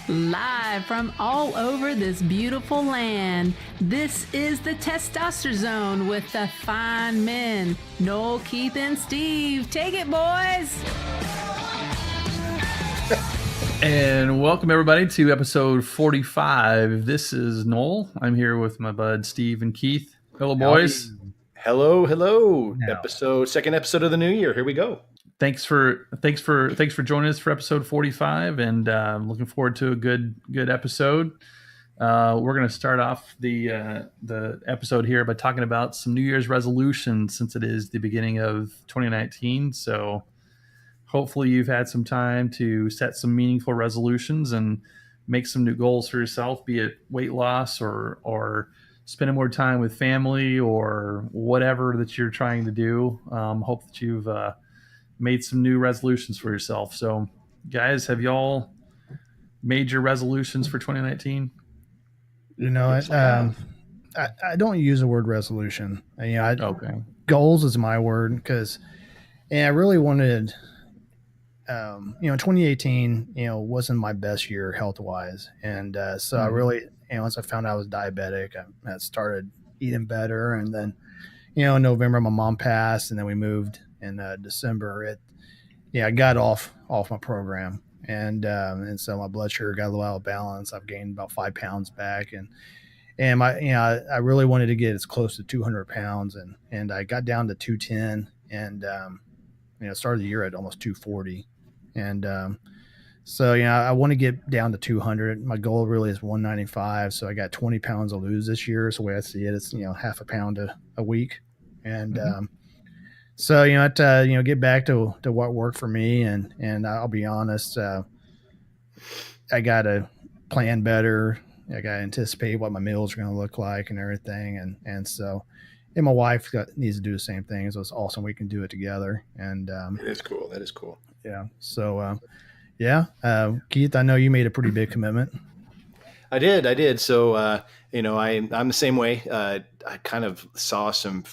Live from all over this beautiful land, this is the Testosterone Zone with the fine men, Noel, Keith, and Steve. Take it, boys! And welcome, everybody, to episode 45. This is Noel. I'm here with my bud, Steve and Keith. Hello, boys. Hello. Second episode of the new year. Here we go. Thanks for joining us for episode 45, and looking forward to a good episode. We're going to start off the episode here by talking about some New Year's resolutions, since it is the beginning of 2019. So hopefully you've had some time to set some meaningful resolutions and make some new goals for yourself, be it weight loss or spending more time with family or whatever that you're trying to do. Hope that you've made some new resolutions for yourself. So, guys, have y'all made your resolutions for 2019? You know, I don't use the word resolution. Okay. Goals is my word, because I really wanted, 2018, wasn't my best year health wise. And so I really, once I found out I was diabetic, I started eating better. And then, in November, my mom passed, and then we moved in December. I got off my program. And so my blood sugar got a little out of balance. I've gained about 5 pounds back, and I really wanted to get as close to 200 pounds, and I got down to 210, and started the year at almost 240, and so I want to get down to 200. My goal really is 195, so I got 20 pounds to lose this year. So the way I see it, it's half a pound a week, and so, I have to, get back to what worked for me. And I'll be honest, I got to plan better. I got to anticipate what my meals are going to look like and everything. And so, my wife needs to do the same thing. So it's awesome. We can do it together. And it is cool. That is cool. Yeah. So, Keith, I know you made a pretty big commitment. I did. So, I'm the same way. I kind of saw some,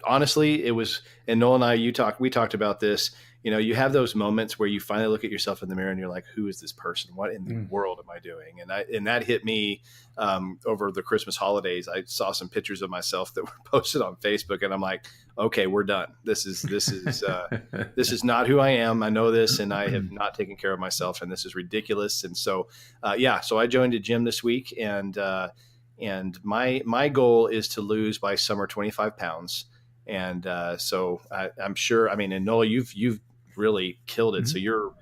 honestly, it was, and Noel and I, we talked about this, you have those moments where you finally look at yourself in the mirror and you're like, who is this person? What in the world am I doing? And that hit me over the Christmas holidays. I saw some pictures of myself that were posted on Facebook, and I'm like, okay, we're done. This is this is not who I am. I know this, and I have not taken care of myself, and this is ridiculous. And so, so I joined a gym this week, and my goal is to lose by summer 25 pounds. And so I'm sure, and Noel, you've really killed it. Mm-hmm. So you're,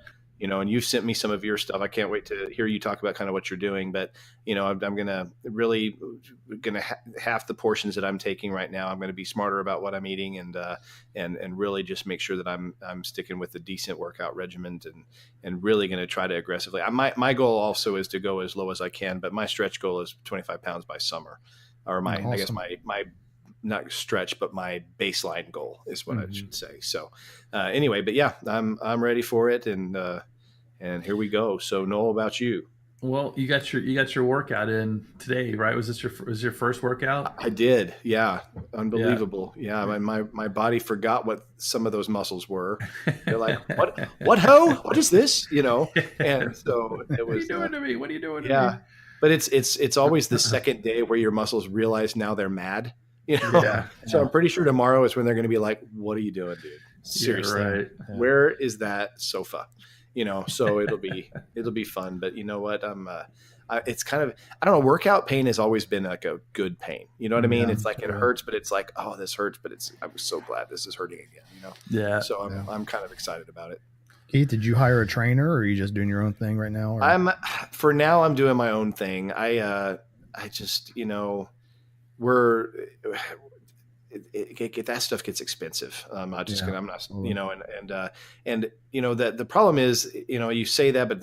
and you've sent me some of your stuff. I can't wait to hear you talk about kind of what you're doing. But, I'm going to half the portions that I'm taking right now. I'm going to be smarter about what I'm eating and really just make sure that I'm sticking with a decent workout regimen and really going to try to aggressively. My goal also is to go as low as I can, but my stretch goal is 25 pounds by summer, or awesome. I guess my not stretch, but my baseline goal is what I should say. So anyway, but yeah, I'm ready for it. And here we go. So Noel, about you? Well, you got your workout in today, right? Was your first workout? I did. Yeah. Unbelievable. Yeah. My body forgot what some of those muscles were. They're like, what what is this? And so it was, what are you doing to me? What are you doing to me? But it's always the second day where your muscles realize now they're mad. So I'm pretty sure tomorrow is when they're going to be like, what are you doing, dude? Seriously, right. Where is that sofa? So it'll be fun, but you know what? It's kind of, I don't know. Workout pain has always been like a good pain. You know what I mean? It's like, it hurts, but it's like, oh, this hurts, but I was so glad this is hurting again, Yeah. So I'm kind of excited about it. Keith, did you hire a trainer, or are you just doing your own thing right now? Or? For now, I'm doing my own thing. I just, that stuff gets expensive. I'm not, the problem is, you say that, but at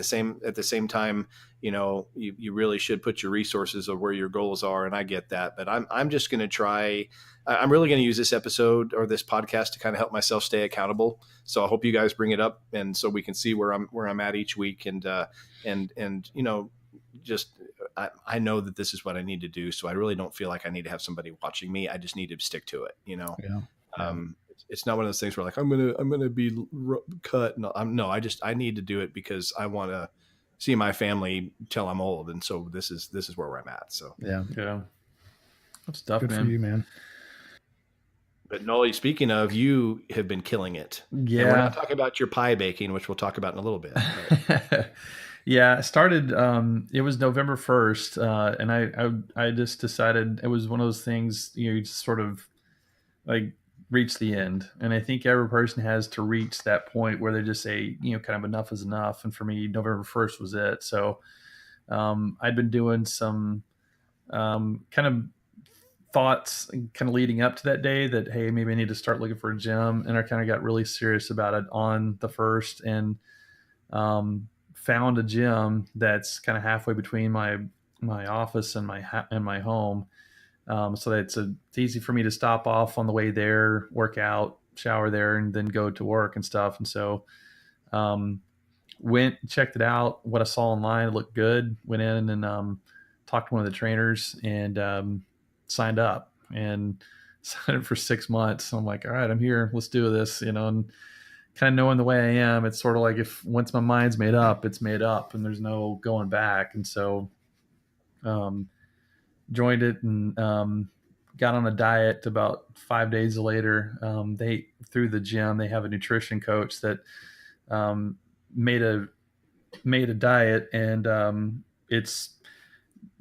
the same time, you really should put your resources of where your goals are. And I get that, but I'm just going to try. I'm really going to use this episode or this podcast to kind of help myself stay accountable. So I hope you guys bring it up, and so we can see where I'm at each week. And I know that this is what I need to do. So I really don't feel like I need to have somebody watching me. I just need to stick to it. It's not one of those things where like, I'm going to be cut. No, I need to do it because I want to see my family till I'm old. And so this is where I'm at. So Yeah. That's tough, Good man. for you, man. But Noli, speaking of, you have been killing it. Yeah. And we're not talking about your pie baking, which we'll talk about in a little bit. Yeah, I started. It was November 1st, and I just decided it was one of those things. You just sort of like reach the end, and I think every person has to reach that point where they just say, kind of enough is enough. And for me, November 1st was it. So I'd been doing some kind of thoughts kind of leading up to that day that, hey, maybe I need to start looking for a gym, and I kind of got really serious about it on the 1st, and found a gym that's kind of halfway between my office and my home, so that it's easy for me to stop off on the way there, work out, shower there, and then go to work and stuff. And so went, checked it out. What I saw online, it looked good. Went in and talked to one of the trainers and signed up and signed up for 6 months. So I'm like, all right, I'm here. Let's do this, and kind of knowing the way I am, it's sort of like if once my mind's made up, it's made up and there's no going back. And so joined it and got on a diet. About 5 days later, they, through the gym, they have a nutrition coach that made a diet, and it's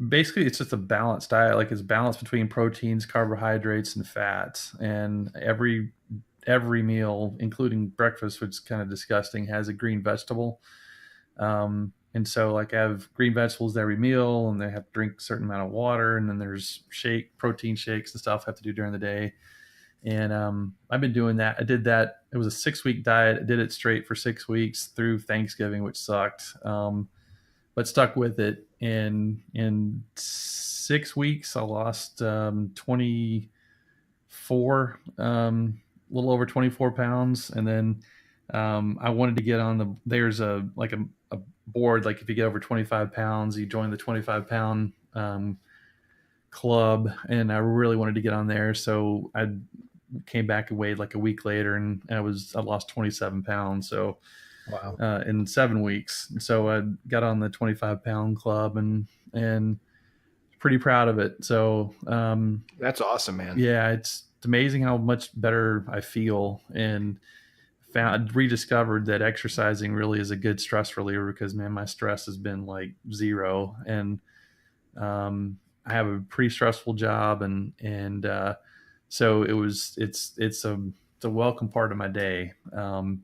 basically, it's just a balanced diet. Like, it's balanced between proteins, carbohydrates, and fats. And every meal, including breakfast, which is kind of disgusting, has a green vegetable. And so, like, I have green vegetables every meal, and they have to drink a certain amount of water. And then there's protein shakes and stuff I have to do during the day. And I've been doing that. I did that. It was a 6-week diet. I did it straight for 6 weeks through Thanksgiving, which sucked. But stuck with it. And in 6 weeks, I lost 24, a little over 24 pounds. And then I wanted to get on there's a board, like if you get over 25 pounds, you join the 25 pound club. And I really wanted to get on there. So I came back and weighed like a week later, and I lost 27 pounds. So Wow. in 7 weeks. So I got on the 25 pound club and pretty proud of it. So That's awesome, man. yeah, it's amazing how much better I feel, and rediscovered that exercising really is a good stress reliever, because, man, my stress has been like zero. And I have a pretty stressful job, and so it's a welcome part of my day. Of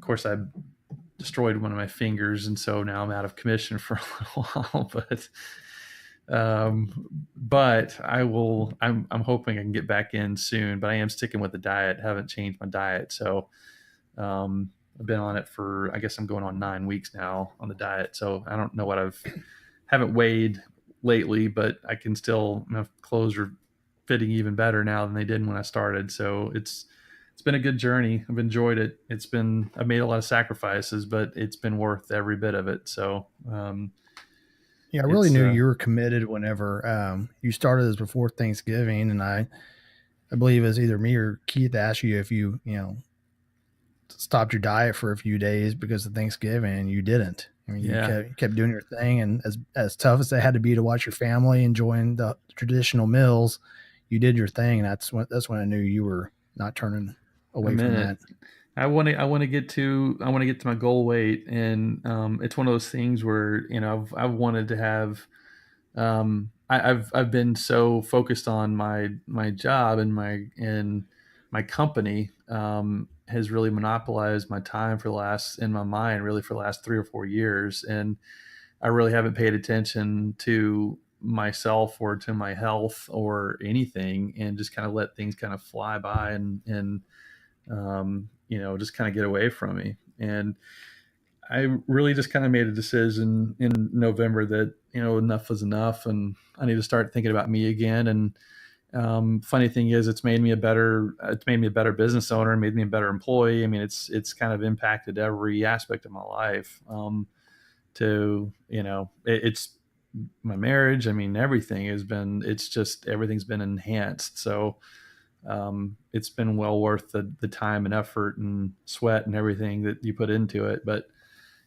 course, I destroyed one of my fingers, and so now I'm out of commission for a little while. But I'm hoping I can get back in soon. But I am sticking with the diet. Haven't changed my diet. So I've been on it for, I guess I'm going on 9 weeks now on the diet. So I don't know what haven't weighed lately, but I can still, my clothes are fitting even better now than they did when I started. So it's been a good journey. I've enjoyed it. I've made a lot of sacrifices, but it's been worth every bit of it. So, yeah, I really knew you were committed whenever you started this before Thanksgiving. And I believe it was either me or Keith asked you if you stopped your diet for a few days because of Thanksgiving, and you didn't. I mean, you kept doing your thing, and as tough as it had to be to watch your family enjoying the traditional meals, you did your thing. And that's when I knew you were not turning away from that. I want to get to my goal weight, and it's one of those things where I've wanted to have. I've been so focused on my job, and my company has really monopolized my time in my mind really for the last 3 or 4 years, and I really haven't paid attention to myself or to my health or anything, and just kind of let things kind of fly by and just kind of get away from me. And I really just kind of made a decision in November that, enough was enough, and I need to start thinking about me again. And funny thing is, it's made me a better business owner, made me a better employee. I mean, it's kind of impacted every aspect of my life. It's my marriage. I mean, everything's been enhanced. So it's been well worth the time and effort and sweat and everything that you put into it. But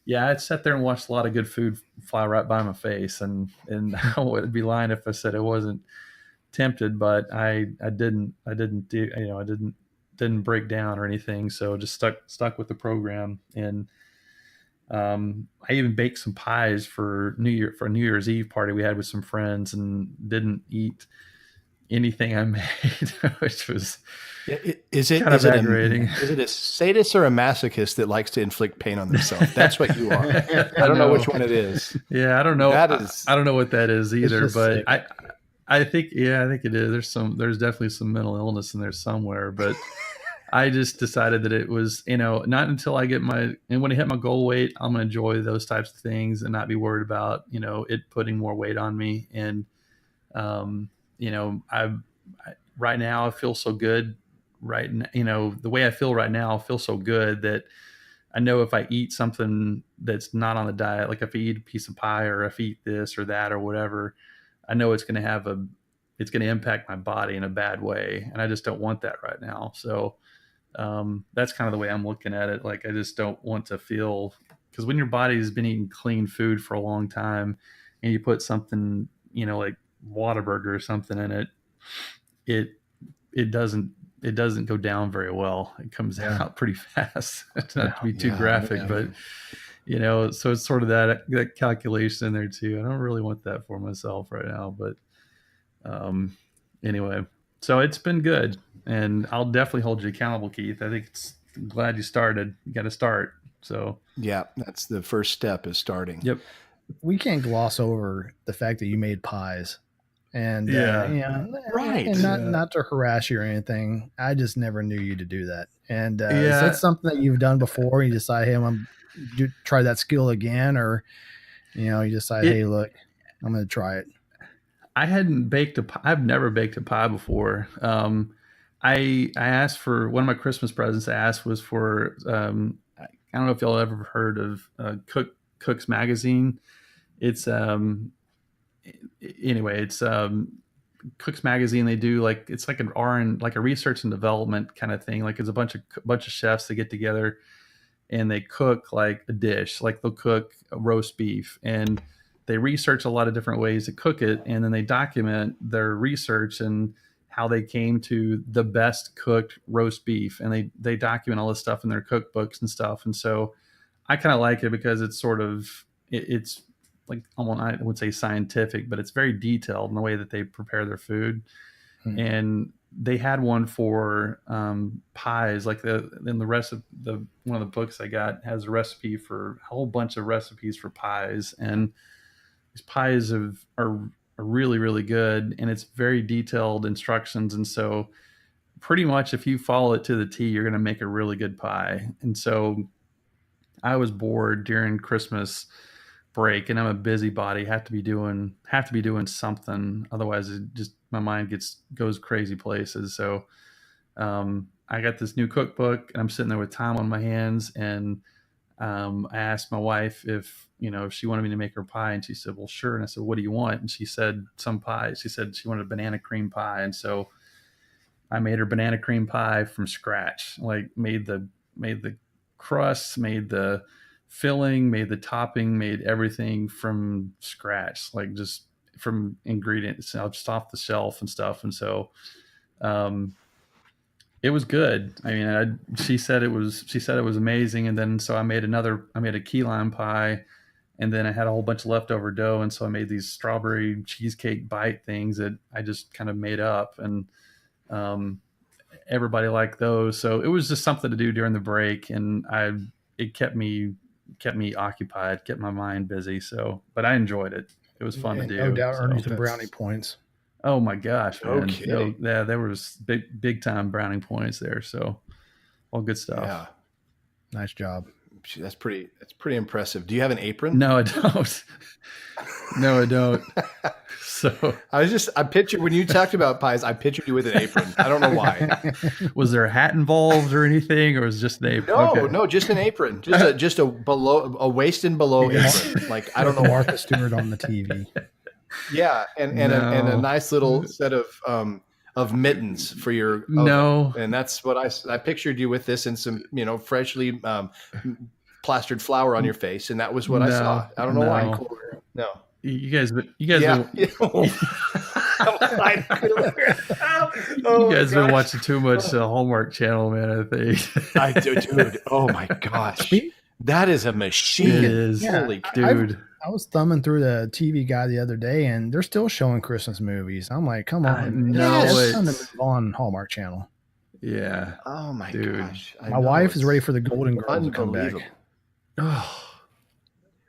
Yeah, I'd sat there and watched a lot of good food fly right by my face, and I would be lying if I said I wasn't tempted, but I didn't do, I didn't break down or anything, so just stuck with the program. And I even baked some pies for New Year's Eve party we had with some friends, and didn't eat anything I made, which was Is it aggravating. Is it a sadist or a masochist that likes to inflict pain on themselves? That's what you are. I don't know which one it is. Yeah, I don't know. That is. I don't know what that is either, but sick. I think it is. There's definitely some mental illness in there somewhere, but I just decided that it was, not until I get and when I hit my goal weight, I'm going to enjoy those types of things and not be worried about, it putting more weight on me. And, right now I feel so good the way I feel right now, I feel so good that I know if I eat something that's not on the diet, like if I eat a piece of pie or if I eat this or that or whatever, I know it's going to impact my body in a bad way. And I just don't want that right now. So, that's kind of the way I'm looking at it. Like, I just don't want to feel, because when your body's been eating clean food for a long time and you put something, like Whataburger or something in it, it doesn't go down very well. It comes out pretty fast. Not to be too graphic, but so it's sort of that calculation in there too. I don't really want that for myself right now, but anyway, so it's been good, and I'll definitely hold you accountable, Keith. I think I'm glad you started. You got to start. So yeah, that's the first step, is starting. Yep. We can't gloss over the fact that you made pies. And right. And not to harass you or anything. I just never knew you to do that. And is that something that you've done before? You decide, hey, I'm going to try that skill again, or you decide, hey, look, I'm going to try it. I've never baked a pie before. I asked for one of my Christmas presents. I asked was for I don't know if y'all ever heard of Cook's Magazine. It's anyway, it's Cook's Magazine. They do it's like like a research and development kind of thing. Like, it's a bunch of chefs that get together and they cook like a dish. Like, they'll cook a roast beef, and they research a lot of different ways to cook it, and then they document their research and how they came to the best cooked roast beef, and they document all this stuff in their cookbooks and stuff. And so I kind of like it because it's sort of it's like, almost, I would say scientific, but it's very detailed in the way that they prepare their food. Mm-hmm. And they had one for pies. Like, one of the books I got has a recipe for a whole bunch of recipes for pies, and these pies are really, really good, and it's very detailed instructions. And so pretty much if you follow it to the T, you're going to make a really good pie. And so I was bored during Christmas break, and I'm a busybody, have to be doing something, otherwise my mind goes crazy places. So I got this new cookbook, and I'm sitting there with time on my hands, and I asked my wife if she wanted me to make her pie, and she said, well, sure. And I said, what do you want? And she said, some pie. She said she wanted a banana cream pie. And so I made her banana cream pie from scratch, like made the crust, made the filling, made the topping, made everything from scratch, like just from ingredients, just off the shelf and stuff. And so it was good. I mean, she said it was amazing. And then so I made a key lime pie, and then I had a whole bunch of leftover dough, and so I made these strawberry cheesecake bite things that I just kind of made up, and everybody liked those. So it was just something to do during the break, and it kept me occupied, kept my mind busy. So, but I enjoyed it. It was fun to do. No doubt earned some brownie points. Oh my gosh, man. Okay. Yeah, there was big time brownie points there. So all good stuff. Yeah. Nice job. That's pretty impressive. Do you have an apron? No, I don't. No, I don't. So I pictured, when you talked about pies, I pictured you with an apron. I don't know why. Was there a hat involved or anything, or was it just an apron? No, just an apron. Just a waist and below apron. Like, I don't know. Martha Stewart on the TV. Yeah, and a nice little set of mittens for your no, and that's what I pictured you with this, and some freshly plastered flour on your face, and that was what I saw. I don't know why. No, you guys, you guys been watching too much Hallmark Channel, man. I think. I do, dude. Oh my gosh, that is a machine. It is, Yeah, dude. I was thumbing through the TV guide the other day, and they're still showing Christmas movies. I'm like, come on, it's time to move on Hallmark Channel. Yeah. Oh my dude. gosh. My wife is ready for the Golden Girls to come back. Oh.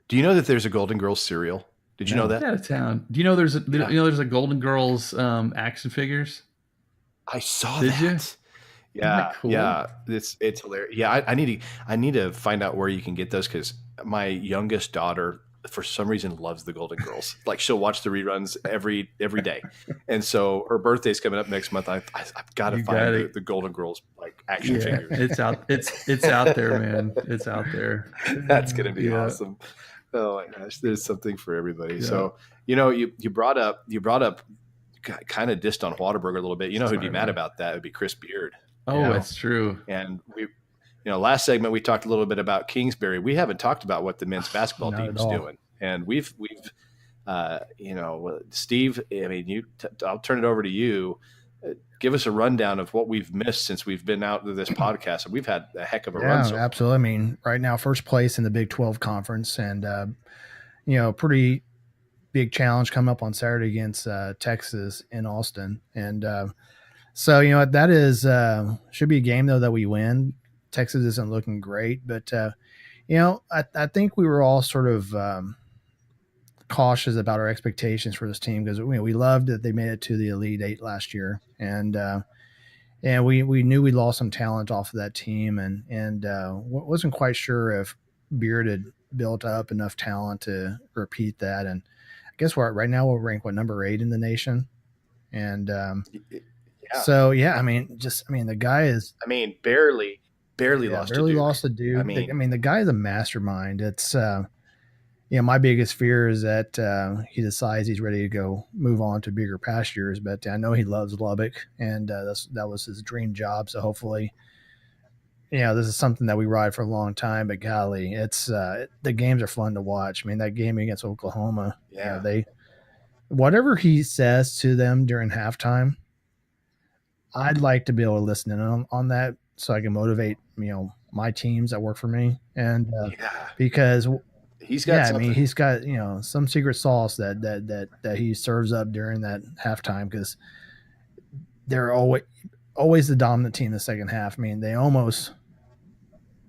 Do you know that there's a Golden Girls cereal? Did you know that? Out of town. Do you know there's a Golden Girls action figures? I saw Did that. You? Yeah, cool? yeah. It's hilarious. Yeah, I need to find out where you can get those because my youngest daughter, for some reason, loves the Golden Girls. Like she'll watch the reruns every day, and so her birthday's coming up next month. I've got to find the Golden Girls like action figures. It's out. It's out there, man. It's out there. That's gonna be awesome. Oh my gosh, there's something for everybody. Yeah. So you brought up kind of dissed on Whataburger a little bit. You know who'd be mad about that? It would be Chris Beard. Oh, that's true. And we. Last segment we talked a little bit about Kingsbury. We haven't talked about what the men's basketball team's doing, and we've Steve. I mean, I'll turn it over to you. Give us a rundown of what we've missed since we've been out of this podcast. We've had a heck of a run. Yeah, absolutely. I mean, right now, first place in the Big 12 conference, and pretty big challenge coming up on Saturday against Texas in Austin, and so that is should be a game though that we win. Texas isn't looking great, but I think we were all sort of cautious about our expectations for this team because we loved that they made it to the Elite Eight last year, and we knew we lost some talent off of that team, and wasn't quite sure if Beard had built up enough talent to repeat that. And I guess right now we'll rank number 8 in the nation, and so the guy is barely lost a dude. The guy is a mastermind. It's my biggest fear is that he decides he's ready to move on to bigger pastures. But I know he loves Lubbock, and that was his dream job. So hopefully, this is something that we ride for a long time. But golly, it's the games are fun to watch. I mean, that game against Oklahoma, whatever he says to them during halftime, I'd like to be able to listen in on that so I can motivate my teams that work for me, and because he's got he's got some secret sauce that he serves up during that halftime because they're always the dominant team in the second half. I mean, they almost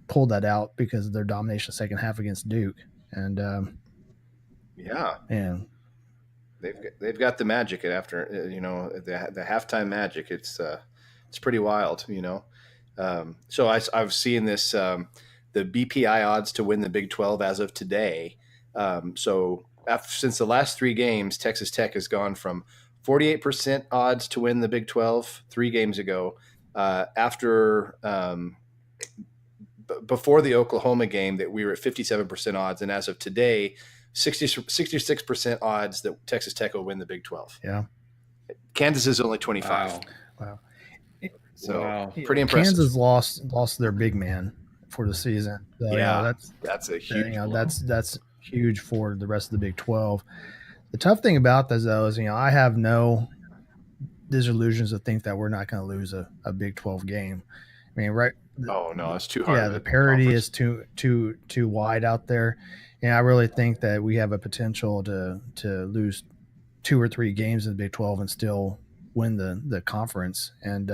pulled that out because of their domination second half against Duke, and they've got the magic after the halftime magic. It's pretty wild, So I've seen this, the BPI odds to win the Big 12 as of today. Since the last 3 games, Texas Tech has gone from 48% odds to win the Big 12 3 games ago. Before the Oklahoma game, that we were at 57% odds, and as of today, 66% odds that Texas Tech will win the Big 12. Yeah, Kansas is only 25. Wow. So pretty impressive. Kansas lost their big man for the season. So, that's a huge. That's huge for the rest of the Big 12. The tough thing about this though is I have no disillusions to think that we're not going to lose a Big 12 game. I mean, right? Oh no, it's too hard. Yeah, the parity is too wide out there, and I really think that we have a potential to lose 2 or 3 games in the Big 12 and still win the conference. And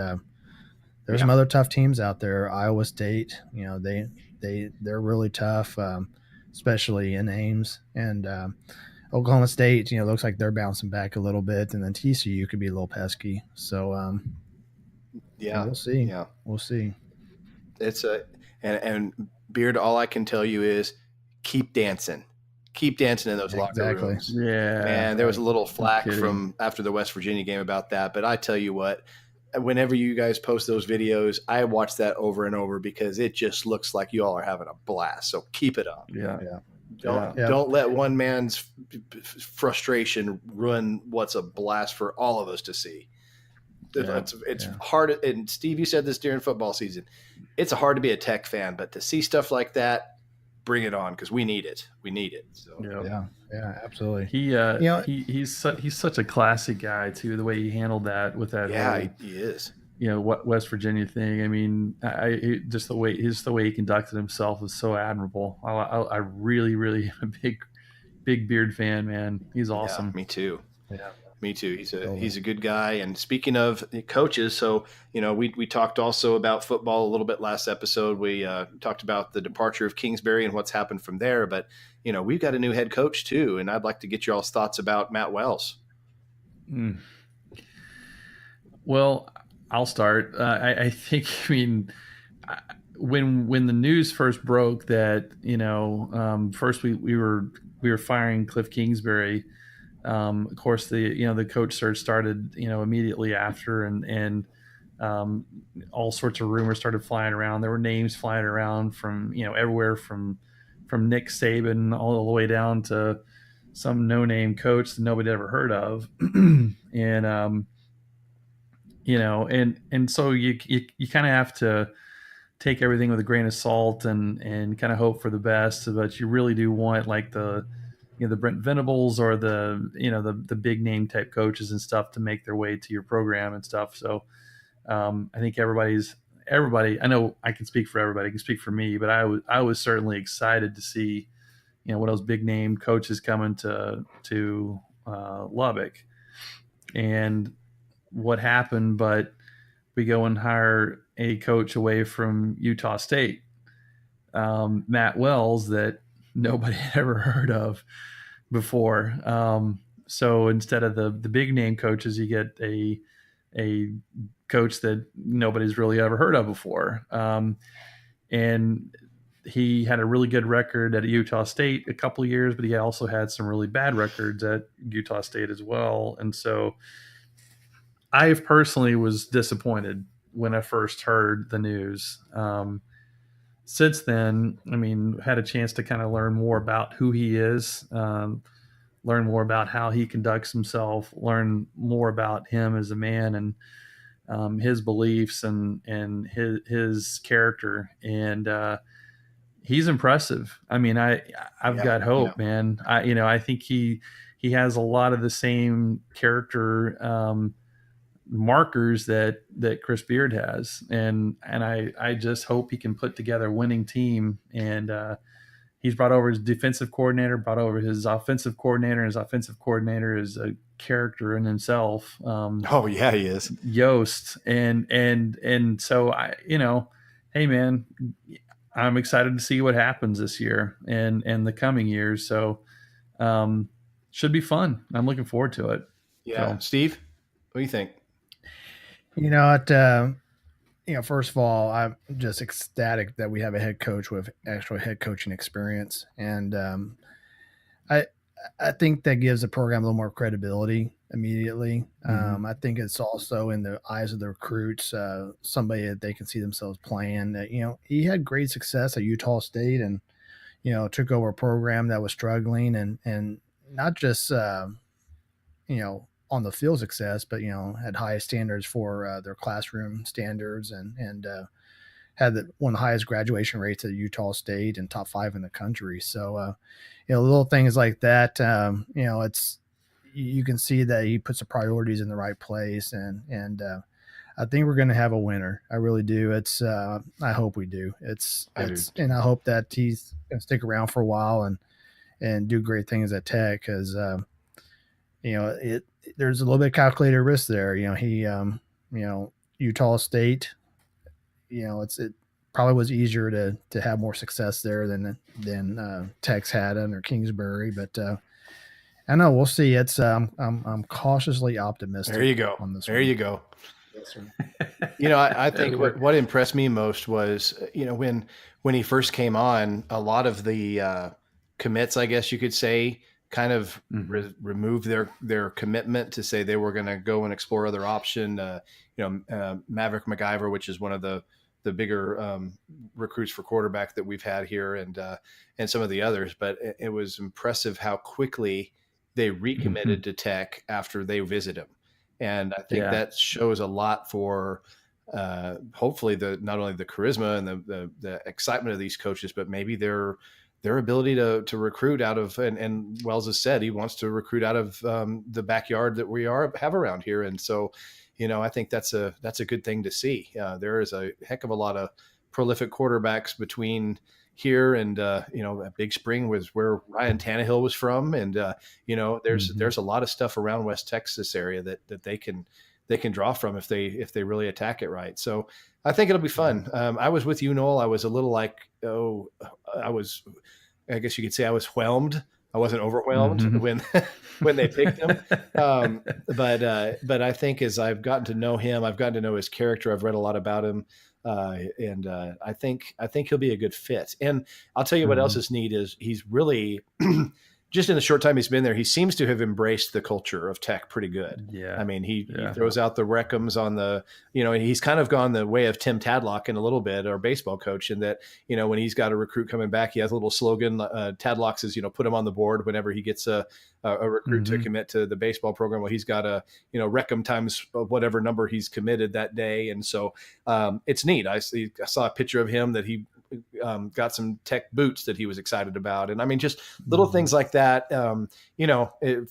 there's some other tough teams out there. Iowa State, they're really tough, especially in Ames, and Oklahoma State, looks like they're bouncing back a little bit, and then TCU could be a little pesky. So, we'll see. Yeah, we'll see. It's and Beard. All I can tell you is keep dancing in those locker rooms. Yeah, and there was a little flack from after the West Virginia game about that, but I tell you what. Whenever you guys post those videos, I watch that over and over because it just looks like you all are having a blast. So keep it up. Yeah. Don't let one man's frustration ruin what's a blast for all of us to see. It's hard. And Steve, you said this during football season. It's hard to be a Tech fan, but to see stuff like that, bring it on, because we need it. We need it. So Yeah, absolutely. He's such a classic guy too. The way he handled that with that whole, he is. What West Virginia thing. I mean, just the way he conducted himself was so admirable. I really, really am a big Beard fan, man. He's awesome. Yeah, me too. Yeah. Me too. He's a good guy. And speaking of coaches, so we talked also about football a little bit last episode. We talked about the departure of Kingsbury and what's happened from there. But we've got a new head coach too, and I'd like to get your all's thoughts about Matt Wells. Well, I'll start. I think. I mean, when the news first broke that first we were firing Cliff Kingsbury. Of course, the coach search started immediately after, and all sorts of rumors started flying around. There were names flying around from everywhere from Nick Saban all the way down to some no-name coach that nobody ever heard of, and so you kind of have to take everything with a grain of salt and kind of hope for the best, but you really do want like the Brent Venables or the big name type coaches and stuff to make their way to your program and stuff. So I think everybody, I know I can speak for everybody, I can speak for me, but I was certainly excited to see, one of those big name coaches coming to Lubbock. And what happened, but we go and hire a coach away from Utah State, Matt Wells, that nobody had ever heard of before. So instead of the big name coaches, you get a coach that nobody's really ever heard of before. And he had a really good record at Utah State a couple of years, but he also had some really bad records at Utah State as well. And so I personally was disappointed when I first heard the news. Since then, I mean, had a chance to kind of learn more about who he is, learn more about how he conducts himself, learn more about him as a man and his beliefs and his character. And he's impressive. I mean, I've got hope, man. I think he has a lot of the same character markers that Chris Beard has, and I just hope he can put together a winning team. And he's brought over his defensive coordinator, brought over his offensive coordinator, and his offensive coordinator is a character in himself. He is Yost, and so hey man, I'm excited to see what happens this year and the coming years. So should be fun. I'm looking forward to it. Yeah, so, Steve, what do you think? First of all, I'm just ecstatic that we have a head coach with actual head coaching experience. And I think that gives the program a little more credibility immediately. Mm-hmm. I think it's also in the eyes of the recruits, somebody that they can see themselves playing. That, he had great success at Utah State and, took over a program that was struggling and not just, on the field success, but had high standards for their classroom standards and had one of the highest graduation rates at Utah State and top 5 in the country. So little things like that, it's you can see that he puts the priorities in the right place, and I think we're going to have a winner. I really do. It's I hope we do. And I hope that he's going to stick around for a while and do great things at Tech because there's a little bit of calculated risk there. Utah State, it probably was easier to have more success there than Tech's had under Kingsbury, but I know we'll see. It's I'm cautiously optimistic. There you go. On this there you go. Yes, sir. I think what impressed me most was, when he first came on, a lot of the commits, I guess you could say, kind of removed their commitment to say they were going to go and explore other option. Maverick MacGyver, which is one of the bigger recruits for quarterback that we've had here, and some of the others. But it was impressive how quickly they recommitted to Tech after they visit him. And I think that shows a lot for hopefully not only the charisma and the excitement of these coaches, but maybe their their ability to recruit out of, and Wells has said he wants to recruit out of the backyard that we have around here. And so, I think that's a good thing to see. There is a heck of a lot of prolific quarterbacks between here and Big Spring was where Ryan Tannehill was from, and there's a lot of stuff around West Texas area that they can draw from if they really attack it right. So I think it'll be fun. I was with you, Noel. I was a little like, I guess you could say I was whelmed. I wasn't overwhelmed when they picked him. But I think as I've gotten to know him, I've gotten to know his character. I've read a lot about him. And I think he'll be a good fit. And I'll tell you what else is neat is he's really just in the short time he's been there, he seems to have embraced the culture of Tech pretty good. Yeah. I mean, he throws out the Reckhams on the, he's kind of gone the way of Tim Tadlock in a little bit, our baseball coach, in that, when he's got a recruit coming back, he has a little slogan. Tadlock says, put him on the board whenever he gets a recruit to commit to the baseball program. Well, he's got a, Reckham times whatever number he's committed that day. And so it's neat. I saw a picture of him that he got some Tech boots that he was excited about. And I mean, just little things like that,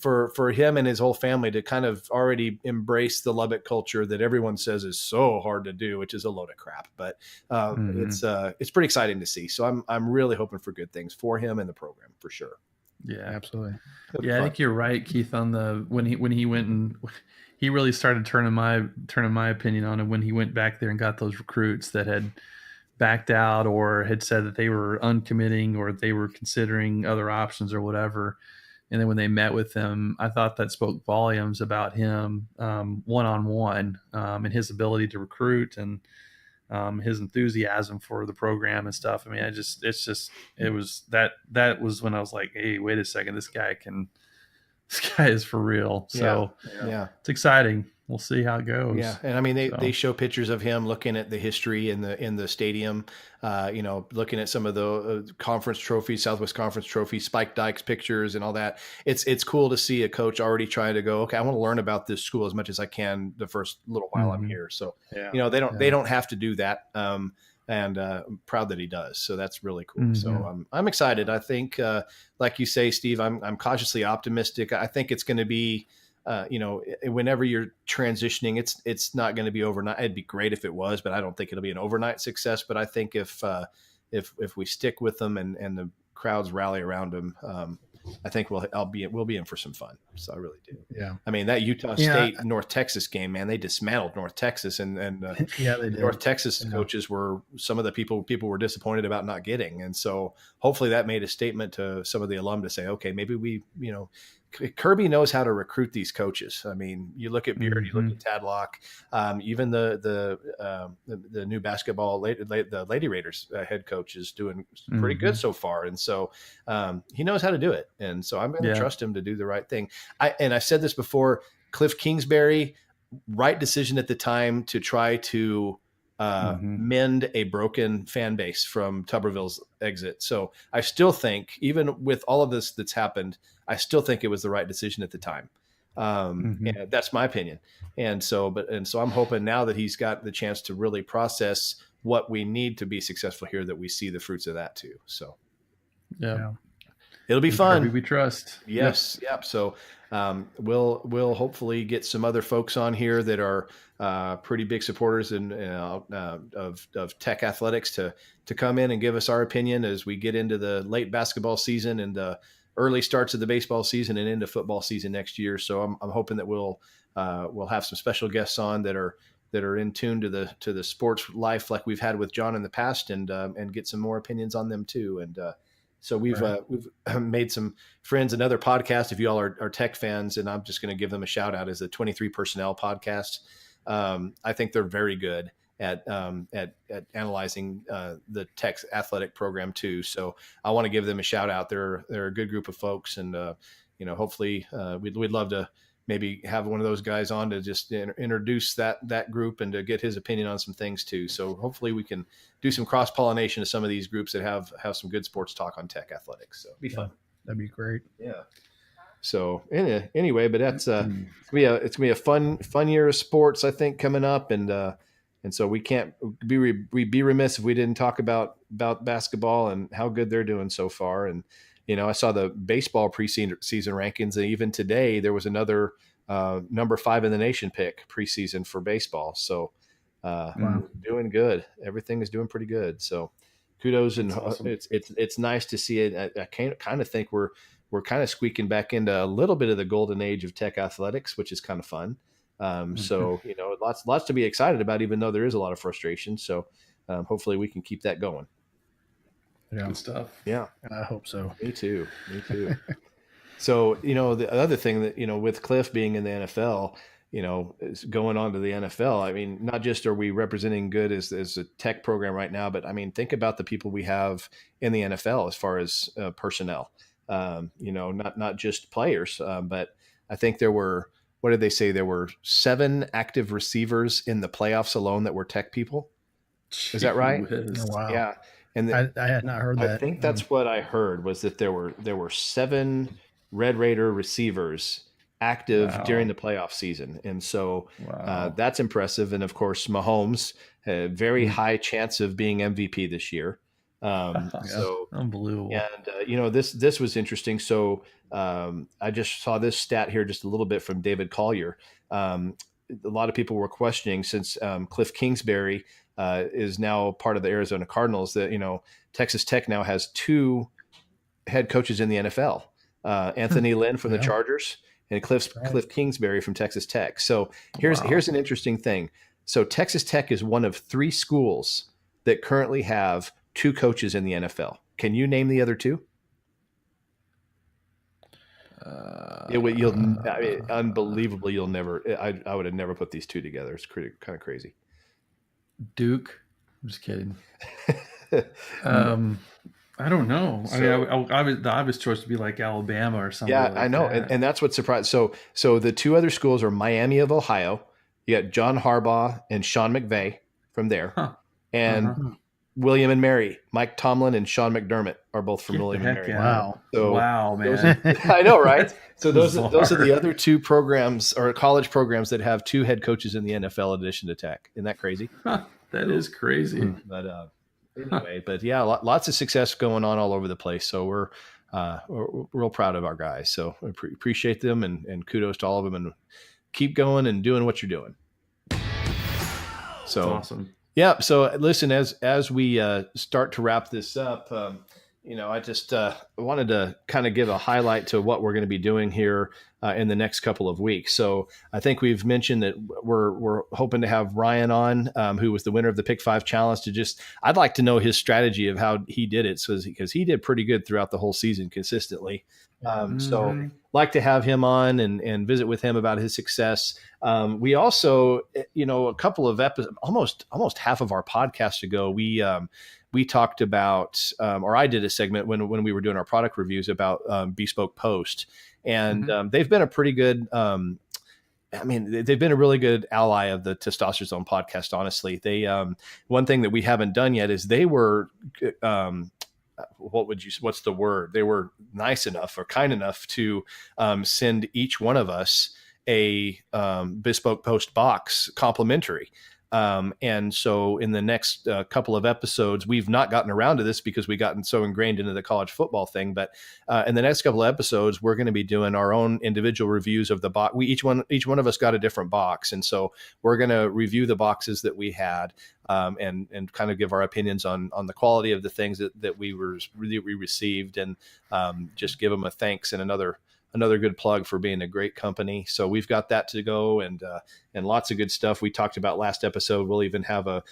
for him and his whole family to kind of already embrace the Lubbock culture that everyone says is so hard to do, which is a load of crap, but it's pretty exciting to see. So I'm really hoping for good things for him and the program for sure. Yeah, absolutely. Yeah, I think you're right, Keith, on the when he went and he really started turning my opinion on it when he went back there and got those recruits that had backed out or had said that they were uncommitting or they were considering other options or whatever. And then when they met with him, I thought that spoke volumes about him one-on-one and his ability to recruit and his enthusiasm for the program and stuff. I mean, it was when I was like, hey, wait a second, this guy is for real. So yeah. It's exciting. We'll see how it goes. Yeah, and I mean they show pictures of him looking at the history in the stadium, looking at some of the conference trophies, Southwest Conference trophies, Spike Dykes pictures, and all that. It's cool to see a coach already trying to go, okay, I want to learn about this school as much as I can the first little while I'm here. So they don't have to do that. And I'm proud that he does. So that's really cool. So I'm excited. I think, like you say, Steve, I'm cautiously optimistic. I think it's going to be. Whenever you're transitioning, it's not going to be overnight. It'd be great if it was, but I don't think it'll be an overnight success. But I think if we stick with them and the crowds rally around them, I think we'll be in for some fun. So I really do. Yeah. I mean, that Utah State North Texas game, man, they dismantled North Texas and they did. North Texas coaches were some of the people were disappointed about not getting. And so hopefully that made a statement to some of the alum to say, okay, maybe Kirby knows how to recruit these coaches. I mean, you look at Beard, you look at Tadlock, even the new basketball, the Lady Raiders head coach is doing pretty good so far. And so he knows how to do it. And so I'm going to trust him to do the right thing. I've said this before, Cliff Kingsbury, right decision at the time to try to mend a broken fan base from Tuberville's exit. So I still think, even with all of this that's happened, I still think it was the right decision at the time. And that's my opinion. And so I'm hoping now that he's got the chance to really process what we need to be successful here, that we see the fruits of that too. So it'll be fun. We trust. Yes. Yep. So we'll hopefully get some other folks on here that are pretty big supporters of Tech athletics to come in and give us our opinion as we get into the late basketball season and the early starts of the baseball season and into football season next year. So I'm hoping that we'll have some special guests on that are in tune to the sports life like we've had with John in the past, and get some more opinions on them too. And so we've made some friends, another podcast, if you all are Tech fans, and I'm just going to give them a shout out, as the 23 Personnel podcast. I think they're very good at analyzing the Tech athletic program too. So I want to give them a shout out. They're a good group of folks, and hopefully we'd love to maybe have one of those guys on to just introduce that group and to get his opinion on some things too. So hopefully we can do some cross-pollination of some of these groups that have some good sports talk on Tech athletics. So it'd be fun. That'd be great. Yeah. So anyway, but that's it's gonna be a fun year of sports, I think, coming up, and And so we can't be remiss if we didn't talk about basketball and how good they're doing so far. And, I saw the baseball preseason rankings, and even today there was another number 5 in the nation pick preseason for baseball. So doing good. Everything is doing pretty good. So kudos. And awesome. It's nice to see it. I kind of think we're kind of squeaking back into a little bit of the golden age of tech athletics, which is kind of fun. So, lots to be excited about, even though there is a lot of frustration. So hopefully we can keep that going. Yeah. Good stuff. Yeah. I hope so. Me too. So, the other thing that, with Cliff being in the NFL, is going on to the NFL. I mean, not just are we representing good as a tech program right now, but I mean, think about the people we have in the NFL as far as personnel, not just players, but I think there were, what did they say? There were 7 active receivers in the playoffs alone that were tech people. Is that right? Oh, wow. Yeah. And I had not heard that. I think that's what I heard, was that there were 7 Red Raider receivers active during the playoff season. And so that's impressive. And of course, Mahomes had a very high chance of being MVP this year. So unbelievable. And, this was interesting. So I just saw this stat here just a little bit from David Collier. A lot of people were questioning, since Cliff Kingsbury is now part of the Arizona Cardinals, that, Texas Tech now has 2 head coaches in the NFL, Anthony Lynn from the Chargers and Cliff Kingsbury from Texas Tech. So here's an interesting thing. So Texas Tech is one of 3 schools that currently have 2 coaches in the NFL. Can you name the other 2? Unbelievable. You'll never. I would have never put these 2 together. It's kind of crazy. Duke. I'm just kidding. I don't know. So, the obvious choice would be like Alabama or something. Yeah, like I know, that. and that's what surprised. So the 2 other schools are Miami of Ohio. You got John Harbaugh and Sean McVay from there, and William and Mary, Mike Tomlin and Sean McDermott are both from William and Mary. Yeah. Wow. So wow, man. I know, right? So those are the other 2 programs, or college programs, that have 2 head coaches in the NFL in addition to Tech. Isn't that crazy? That is crazy. But anyway, but yeah, lots of success going on all over the place. So we're real proud of our guys. So we appreciate them, and kudos to all of them, and keep going and doing what you're doing. So that's awesome. Yeah. So listen, as we start to wrap this up, I just wanted to kind of give a highlight to what we're going to be doing here in the next couple of weeks. So I think we've mentioned that we're hoping to have Ryan on, who was the winner of the Pick 5 Challenge. I'd like to know his strategy of how he did it, because he did pretty good throughout the whole season consistently. So like to have him on and visit with him about his success. We also, a couple of episodes, almost half of our podcast ago, we talked about, or I did a segment when we were doing our product reviews about Bespoke Post, and they've been a pretty good. They've been a really good ally of the Testosterone podcast. Honestly, they one thing that we haven't done yet is they were. What's the word? They were nice enough or kind enough to send each one of us a Bespoke Post box complimentary. And so in the next couple of episodes, we've not gotten around to this because we've gotten so ingrained into the college football thing. But in the next couple of episodes, we're going to be doing our own individual reviews of the box. Each one of us got a different box. And so we're going to review the boxes that we had and kind of give our opinions on the quality of the things that we received, and just give them a thanks and another good plug for being a great company. So we've got that to go, and lots of good stuff. We talked about last episode. We'll even have a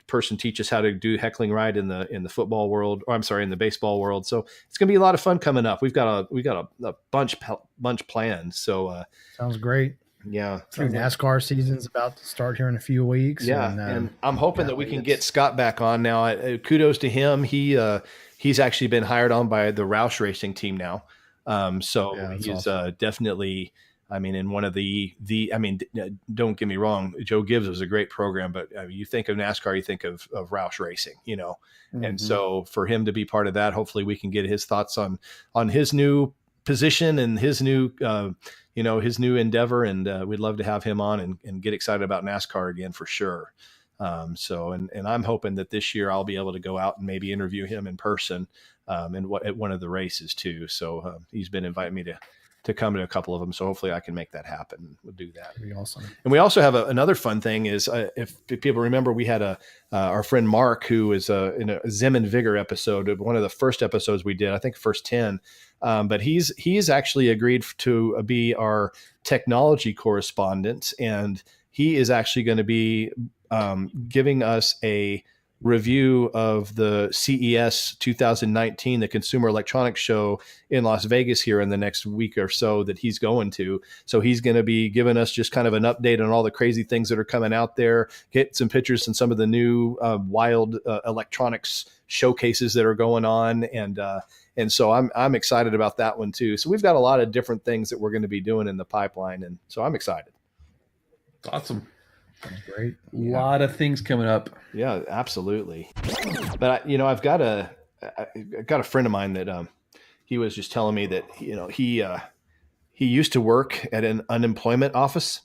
person teach us how to do heckling right in the football world, or I'm sorry, in the baseball world. So it's going to be a lot of fun coming up. We've got a bunch planned. So sounds great. Yeah. NASCAR season's about to start here in a few weeks. Yeah. And I'm hoping that we can get Scott back on now. Kudos to him. He's actually been hired on by the Roush Racing team now. He's awesome. Definitely, in one of don't get me wrong, Joe Gibbs was a great program, but you think of NASCAR, you think of Roush Racing, and so for him to be part of that, hopefully we can get his thoughts on his new position and his new, his new endeavor. And we'd love to have him on and get excited about NASCAR again for sure. And I'm hoping that this year I'll be able to go out and maybe interview him in person at one of the races too. So he's been inviting me to come to a couple of them. So hopefully I can make that happen. We'll do that. That'd be awesome. And we also have another fun thing is if people remember, we had our friend Mark, who was in a Zim and Vigor episode, one of the first episodes we did, I think first 10. But he's actually agreed to be our technology correspondent, and he is actually going to be giving us a review of the CES 2019, the Consumer Electronics Show in Las Vegas here in the next week or so that he's going to. So he's going to be giving us just kind of an update on all the crazy things that are coming out there, get some pictures and some of the new wild electronics showcases that are going on. And so I'm excited about that one too. So we've got a lot of different things that we're going to be doing in the pipeline. And so I'm excited. Awesome. That's great. A lot of things coming up. Yeah, absolutely. But I've got a friend of mine that he was just telling me that he used to work at an unemployment office,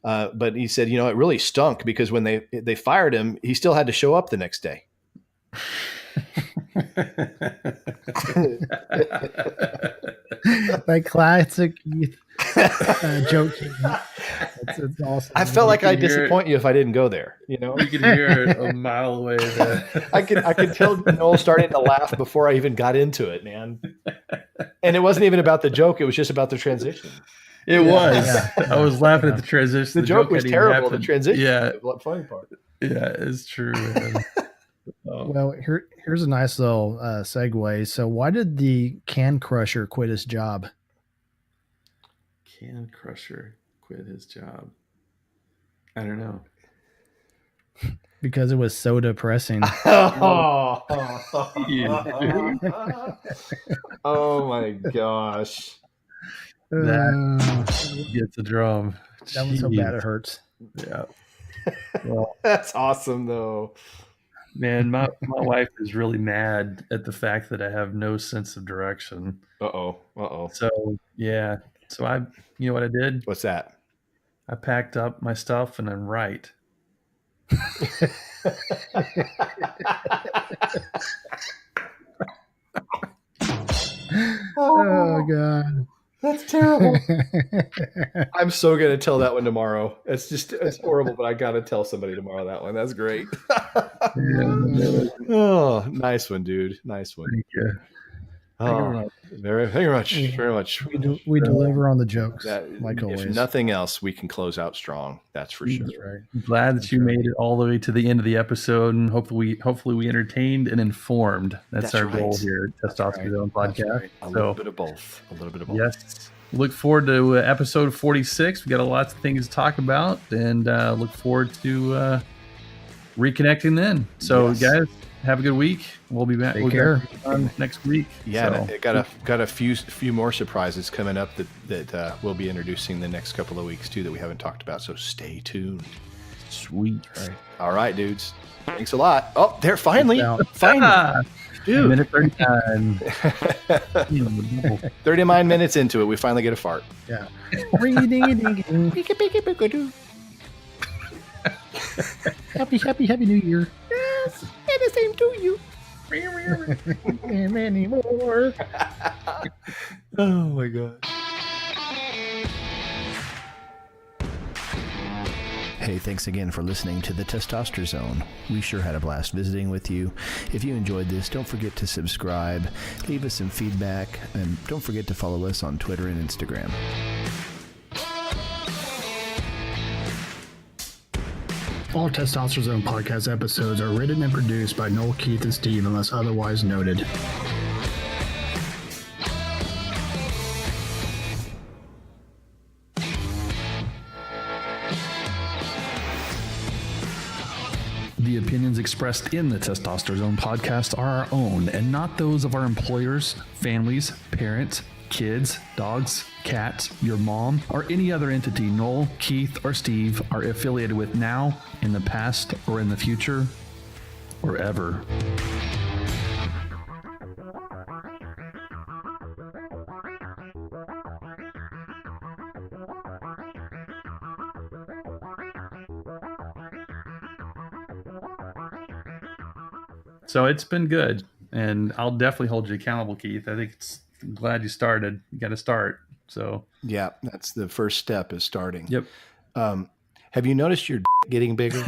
but he said it really stunk because when they fired him, he still had to show up the next day. That classic joke. It's awesome. I felt like I'd disappoint you if I didn't go there. You could hear it a mile away. I could tell Noel starting to laugh before I even got into it, man. And it wasn't even about the joke; it was just about the transition. It was. Yeah. I was laughing at the transition. The joke was terrible. The transition. Yeah, the funny part. Yeah, it's true. Man. Well, here's a nice little segue. So, why did the Can Crusher quit his job? Can Crusher quit his job? I don't know. Because it was so depressing. Oh my gosh. That gets a drum. That was so bad it hurts. Yeah. Well, that's awesome though. Man, my wife is really mad at the fact that I have no sense of direction. Uh-oh. So, yeah. So you know what I did? What's that? I packed up my stuff and I'm right. Oh God. That's terrible. I'm so going to tell that one tomorrow. It's horrible, but I got to tell somebody tomorrow that one. That's great. Oh, nice one, dude. Nice one. Thank you. Oh, very much. We deliver on the jokes, like always. If nothing else, we can close out strong. That's for sure. That's right. I'm glad that you made it all the way to the end of the episode, and hopefully we entertained and informed. That's our goal here at Testosterone Zone Podcast. Right. A little bit of both. Yes. Look forward to episode 46. We got a lot of things to talk about, and look forward to reconnecting then. So, guys, have a good week. We'll be back. Take care. Next week. Yeah, so. got a few more surprises coming up that we'll be introducing the next couple of weeks too that we haven't talked about. So stay tuned. Sweet. All right, dudes. Thanks a lot. Oh, there finally. Dude. Minute 39. 39 minutes into it, we finally get a fart. Yeah. Happy New Year. Yes, and the same to you. And many more. Oh my God. Hey, thanks again for listening to the Testosterone Zone. We sure had a blast visiting with you. If you enjoyed this, don't forget to subscribe, leave us some feedback, and don't forget to follow us on Twitter and Instagram. All Testosterone Zone podcast episodes are written and produced by Noel, Keith, and Steve unless otherwise noted. The opinions expressed in the Testosterone Zone podcast are our own and not those of our employers, families, parents, kids, dogs, cats, your mom, or any other entity Noel, Keith, or Steve are affiliated with now, in the past, or in the future, or ever. So it's been good, and I'll definitely hold you accountable, Keith. I think I'm glad you started. You got to start. So yeah, that's the first step is starting. Yep. Have you noticed your getting bigger?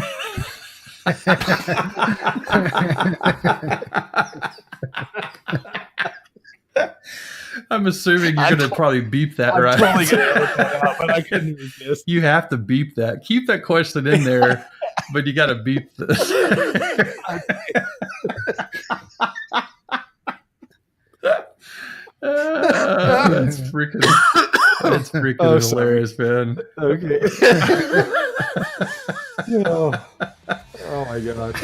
I'm assuming you're going to probably beep that, I'm right? totally going to edit that out, but I couldn't resist. You have to beep that. Keep that question in there, but you got to beep this. That's freaking hilarious, man. Okay. Oh my God.